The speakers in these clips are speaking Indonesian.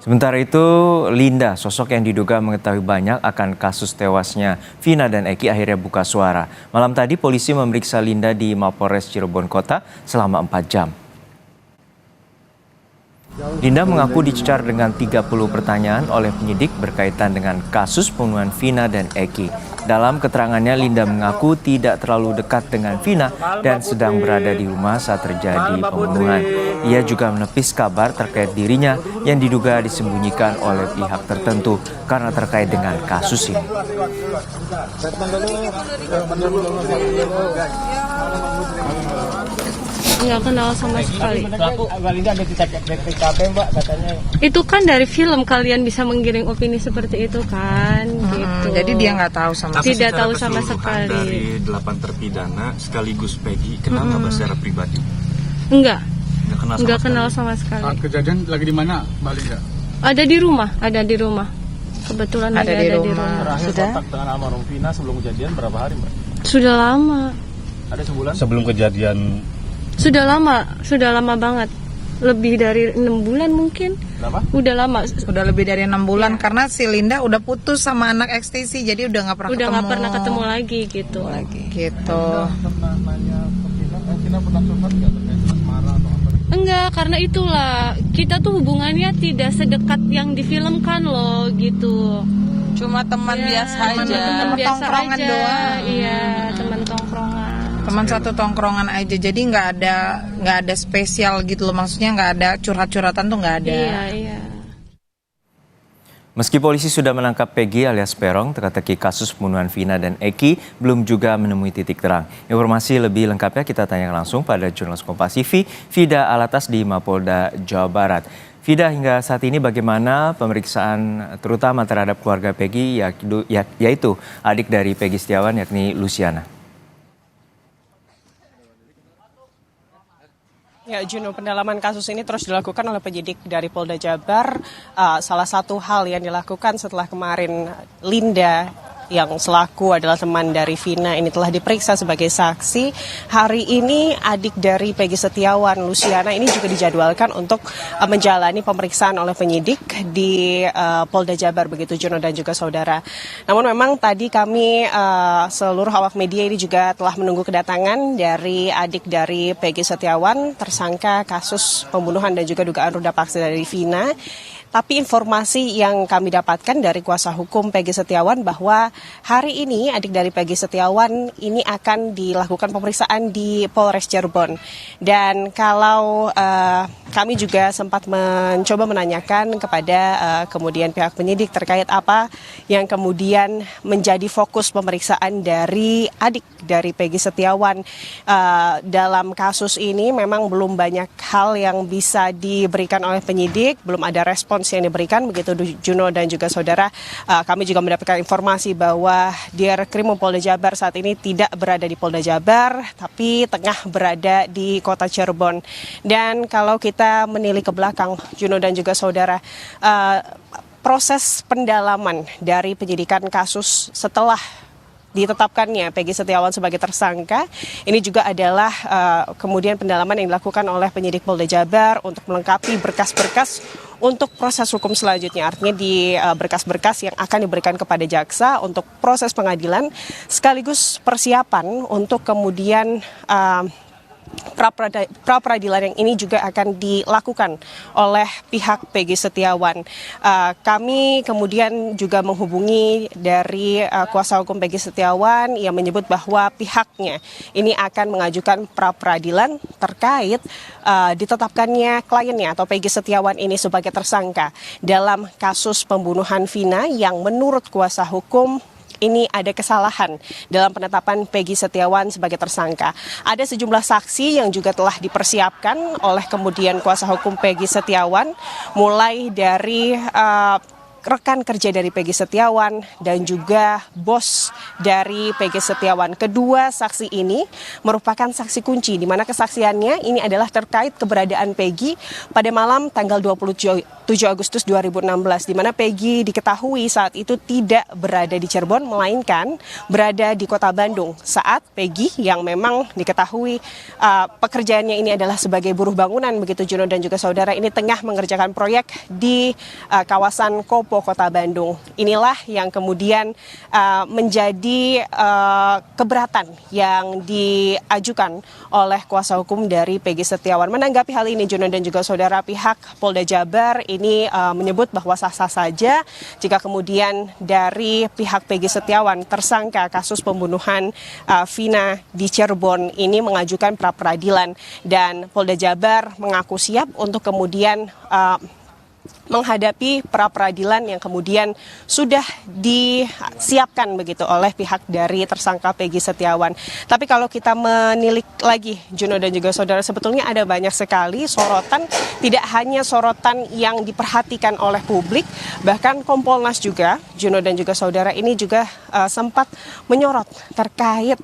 Sementara itu, Linda, sosok yang diduga mengetahui banyak akan kasus tewasnya Vina dan Eki akhirnya buka suara. Malam tadi polisi memeriksa Linda di Mapolres Cirebon Kota selama 4 jam. Linda mengaku dicecar dengan 30 pertanyaan oleh penyidik berkaitan dengan kasus pembunuhan Vina dan Eki. Dalam keterangannya, Linda mengaku tidak terlalu dekat dengan Vina dan sedang berada di rumah saat terjadi pembunuhan. Ia juga menepis kabar terkait dirinya yang diduga disembunyikan oleh pihak tertentu karena terkait dengan kasus ini. Nggak kenal sama sekali. Linda ada di TKP, Mbak, katanya. Itu kan dari film, kalian bisa menggiring opini seperti itu kan, gitu. Jadi dia nggak tahu sama sekali. Tidak tahu sama sekali. Dari 8 terpidana sekaligus Peggy, kenal nggak secara pribadi? Enggak Nggak kenal sama sekali. Kejadian lagi di mana, Mbak Linda? Ada di rumah. Kebetulan ada di rumah. Terakhir Sudah? kontak dengan almarhum Vina sebelum kejadian berapa hari, Mbak? Sudah lama. Ada sebulan? Sebelum kejadian Sudah lama banget. Lebih dari 6 bulan mungkin. Berapa? Udah lama. Udah lebih dari 6 bulan karena si Linda udah putus sama anak ekstasi, jadi udah nggak pernah ketemu lagi gitu. Gitu. Pernah nanya ke Vina pernah curhat nggak terkait marah atau apa? Enggak, karena itulah kita tuh hubungannya tidak sedekat yang difilmkan loh gitu. Cuma teman biasa aja. Teman biasa tongkrongan aja. doang. Iya, teman tongkrongan. Teman satu tongkrongan aja, jadi nggak ada spesial gitu loh, maksudnya nggak ada curhat-curhatan tuh nggak ada. Iya. Meski polisi sudah menangkap Peggy alias Peron, teka-teki kasus pembunuhan Vina dan Eki belum juga menemui titik terang. Informasi lebih lengkapnya kita tanyakan langsung pada jurnalis Kompas TV, Vida Alatas di Mapolda, Jawa Barat. Vida, hingga saat ini bagaimana pemeriksaan terutama terhadap keluarga Peggy, yaitu adik dari Peggy Setiawan yakni Luciana? Ya, Juno, pendalaman kasus ini terus dilakukan oleh penyidik dari Polda Jabar. Salah satu hal yang dilakukan setelah kemarin Linda yang selaku adalah teman dari Vina ini telah diperiksa sebagai saksi. Hari ini adik dari Peggy Setiawan, Luciana, ini juga dijadwalkan untuk menjalani pemeriksaan oleh penyidik di Polda Jabar, begitu Juno dan juga saudara. Namun memang tadi kami seluruh awak media ini juga telah menunggu kedatangan dari adik dari Peggy Setiawan, tersangka kasus pembunuhan dan juga dugaan ruda paksa dari Vina. Tapi informasi yang kami dapatkan dari kuasa hukum Peggy Setiawan bahwa hari ini adik dari Peggy Setiawan ini akan dilakukan pemeriksaan di Polres Cirebon. Dan kalau kami juga sempat mencoba menanyakan kepada kemudian pihak penyidik terkait apa yang kemudian menjadi fokus pemeriksaan dari adik dari Peggy Setiawan dalam kasus ini, memang belum banyak hal yang bisa diberikan oleh penyidik, belum ada respon yang diberikan, begitu Juno dan juga saudara. Kami juga mendapatkan informasi bahwa Dirkrim Polda Jabar saat ini tidak berada di Polda Jabar, tapi tengah berada di kota Cirebon. Dan kalau kita menilik ke belakang, Juno dan juga saudara, proses pendalaman dari penyidikan kasus setelah ditetapkannya Peggy Setiawan sebagai tersangka, ini juga adalah kemudian pendalaman yang dilakukan oleh penyidik Polda Jabar untuk melengkapi berkas-berkas untuk proses hukum selanjutnya. Artinya di berkas-berkas yang akan diberikan kepada jaksa untuk proses pengadilan, sekaligus persiapan untuk kemudian pra-peradilan yang ini juga akan dilakukan oleh pihak Peggy Setiawan. Kami kemudian juga menghubungi dari kuasa hukum Peggy Setiawan yang menyebut bahwa pihaknya ini akan mengajukan pra-peradilan terkait ditetapkannya kliennya atau Peggy Setiawan ini sebagai tersangka dalam kasus pembunuhan Vina yang menurut kuasa hukum ini ada kesalahan dalam penetapan Peggy Setiawan sebagai tersangka. Ada sejumlah saksi yang juga telah dipersiapkan oleh kemudian kuasa hukum Peggy Setiawan, mulai dari rekan kerja dari Peggy Setiawan dan juga bos dari Peggy Setiawan. Kedua saksi ini merupakan saksi kunci, di mana kesaksiannya ini adalah terkait keberadaan Peggy pada malam tanggal 27 7 Agustus 2016, di mana Peggy diketahui saat itu tidak berada di Cirebon, melainkan berada di Kota Bandung saat Peggy yang memang diketahui pekerjaannya ini adalah sebagai buruh bangunan, begitu Juno dan juga saudara, ini tengah mengerjakan proyek di kawasan Kopo, Kota Bandung. Inilah yang kemudian menjadi keberatan yang diajukan oleh kuasa hukum dari Peggy Setiawan. Menanggapi hal ini, Juno dan juga saudara, pihak Polda Jabar ini menyebut bahwa sah-sah saja jika kemudian dari pihak Peggy Setiawan, tersangka kasus pembunuhan Vina di Cirebon ini mengajukan pra-peradilan, dan Polda Jabar mengaku siap untuk kemudian menghadapi pra-peradilan yang kemudian sudah disiapkan begitu oleh pihak dari tersangka Peggy Setiawan. Tapi kalau kita menilik lagi, Juno dan juga saudara, sebetulnya ada banyak sekali sorotan, tidak hanya sorotan yang diperhatikan oleh publik, bahkan Kompolnas juga, Juno dan juga saudara, ini juga sempat menyorot terkait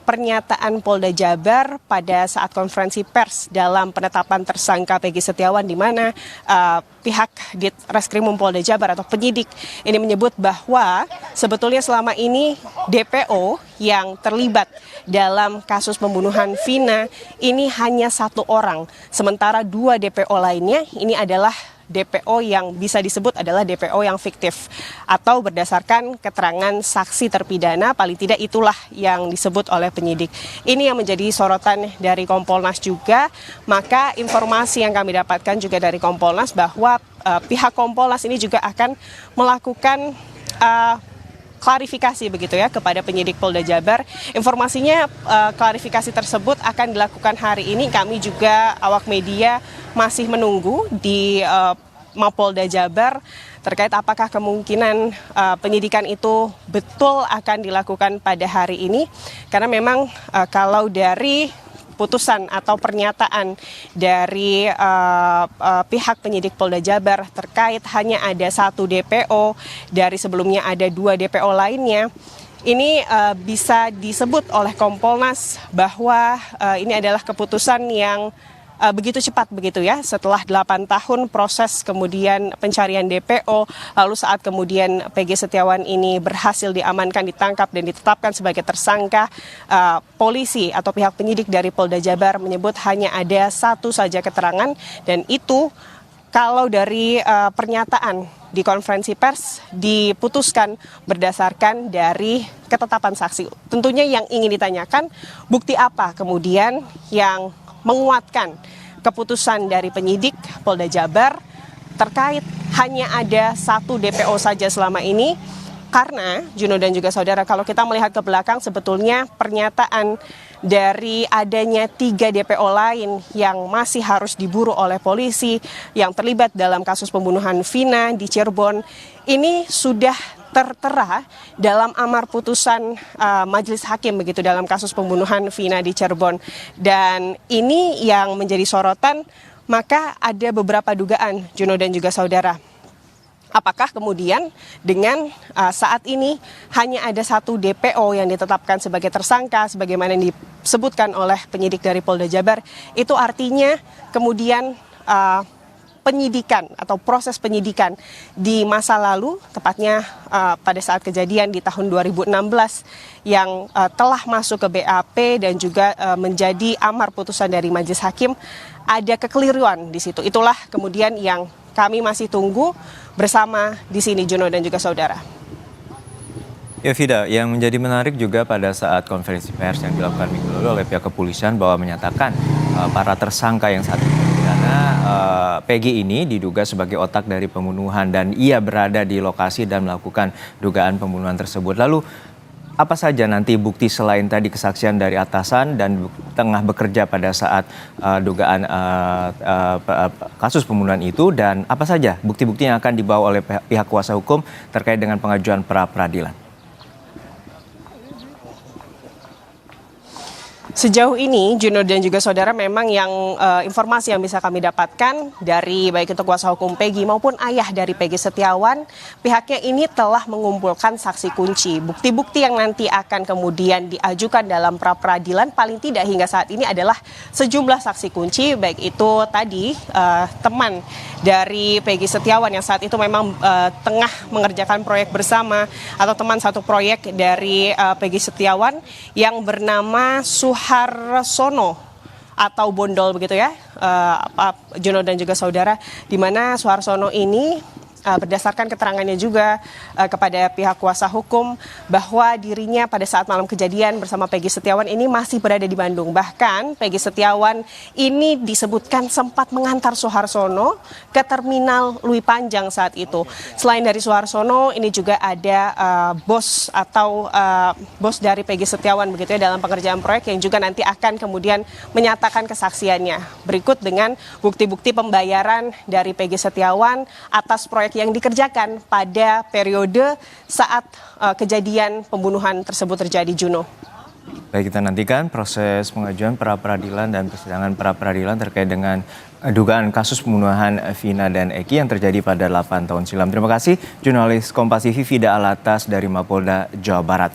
pernyataan Polda Jabar pada saat konferensi pers dalam penetapan tersangka Peggy Setiawan, di mana pihak Ditreskrimum Polda Jabar atau penyidik ini menyebut bahwa sebetulnya selama ini DPO yang terlibat dalam kasus pembunuhan Vina ini hanya 1 orang, sementara 2 DPO lainnya ini adalah DPO yang bisa disebut adalah DPO yang fiktif atau berdasarkan keterangan saksi terpidana, paling tidak itulah yang disebut oleh penyidik. Ini yang menjadi sorotan dari Kompolnas juga. Maka informasi yang kami dapatkan juga dari Kompolnas bahwa pihak Kompolnas ini juga akan melakukan klarifikasi begitu ya kepada penyidik Polda Jabar. Informasinya klarifikasi tersebut akan dilakukan hari ini. Kami juga awak media masih menunggu di Mapolda Jabar terkait apakah kemungkinan penyidikan itu betul akan dilakukan pada hari ini. Karena memang kalau dari putusan atau pernyataan dari pihak penyidik Polda Jabar terkait hanya ada 1 DPO, dari sebelumnya ada 2 DPO lainnya, ini bisa disebut oleh Kompolnas bahwa ini adalah keputusan yang begitu cepat begitu ya, setelah 8 tahun proses kemudian pencarian DPO, lalu saat kemudian Peggy Setiawan ini berhasil diamankan, ditangkap dan ditetapkan sebagai tersangka, polisi atau pihak penyidik dari Polda Jabar menyebut hanya ada 1 saja keterangan, dan itu kalau dari pernyataan di konferensi pers diputuskan berdasarkan dari ketetapan saksi. Tentunya yang ingin ditanyakan, bukti apa kemudian yang menguatkan keputusan dari penyidik Polda Jabar terkait hanya ada 1 DPO saja selama ini. Karena Juno dan juga saudara, kalau kita melihat ke belakang, sebetulnya pernyataan dari adanya 3 DPO lain yang masih harus diburu oleh polisi yang terlibat dalam kasus pembunuhan Vina di Cirebon ini sudah tertera dalam amar putusan majelis hakim begitu dalam kasus pembunuhan Vina di Cirebon. Dan ini yang menjadi sorotan. Maka ada beberapa dugaan, Juno dan juga saudara. Apakah kemudian dengan saat ini hanya ada 1 DPO yang ditetapkan sebagai tersangka sebagaimana yang disebutkan oleh penyidik dari Polda Jabar, itu artinya kemudian penyidikan atau proses penyidikan di masa lalu, tepatnya pada saat kejadian di tahun 2016 yang telah masuk ke BAP dan juga menjadi amar putusan dari majelis hakim, ada kekeliruan di situ. Itulah kemudian yang kami masih tunggu bersama di sini, Juno dan juga saudara. Ya Vida, yang menjadi menarik juga pada saat konferensi pers yang dilakukan minggu lalu oleh pihak kepolisian bahwa menyatakan para tersangka yang saat ini dipidana, Peggy ini diduga sebagai otak dari pembunuhan dan ia berada di lokasi dan melakukan dugaan pembunuhan tersebut. Lalu apa saja nanti bukti selain tadi kesaksian dari atasan dan tengah bekerja pada saat dugaan kasus pembunuhan itu, dan apa saja bukti-bukti yang akan dibawa oleh pihak kuasa hukum terkait dengan pengajuan pra-peradilan? Sejauh ini, Junor dan juga saudara, memang yang informasi yang bisa kami dapatkan dari baik itu kuasa hukum Peggy maupun ayah dari Peggy Setiawan, pihaknya ini telah mengumpulkan saksi kunci. Bukti-bukti yang nanti akan kemudian diajukan dalam pra-peradilan paling tidak hingga saat ini adalah sejumlah saksi kunci, baik itu tadi teman dari Peggy Setiawan yang saat itu memang tengah mengerjakan proyek bersama, atau teman satu proyek dari Peggy Setiawan yang bernama Suharsono atau Bondol begitu ya, Jono dan juga saudara, di mana Suharsono ini berdasarkan keterangannya juga kepada pihak kuasa hukum bahwa dirinya pada saat malam kejadian bersama Peggy Setiawan ini masih berada di Bandung. Bahkan Peggy Setiawan ini disebutkan sempat mengantar Suharsono ke terminal Lui Panjang saat itu. Selain dari Suharsono, ini juga ada bos atau bos dari Peggy Setiawan begitu ya dalam pengerjaan proyek yang juga nanti akan kemudian menyatakan kesaksiannya. Berikut dengan bukti-bukti pembayaran dari Peggy Setiawan atas proyek yang dikerjakan pada periode saat kejadian pembunuhan tersebut terjadi, Juno. Baik, kita nantikan proses pengajuan pra-peradilan dan persidangan pra-peradilan terkait dengan dugaan kasus pembunuhan Vina dan Eki yang terjadi pada 8 tahun silam. Terima kasih jurnalis Kompas TV Fida Alatas dari Mapolda Jawa Barat.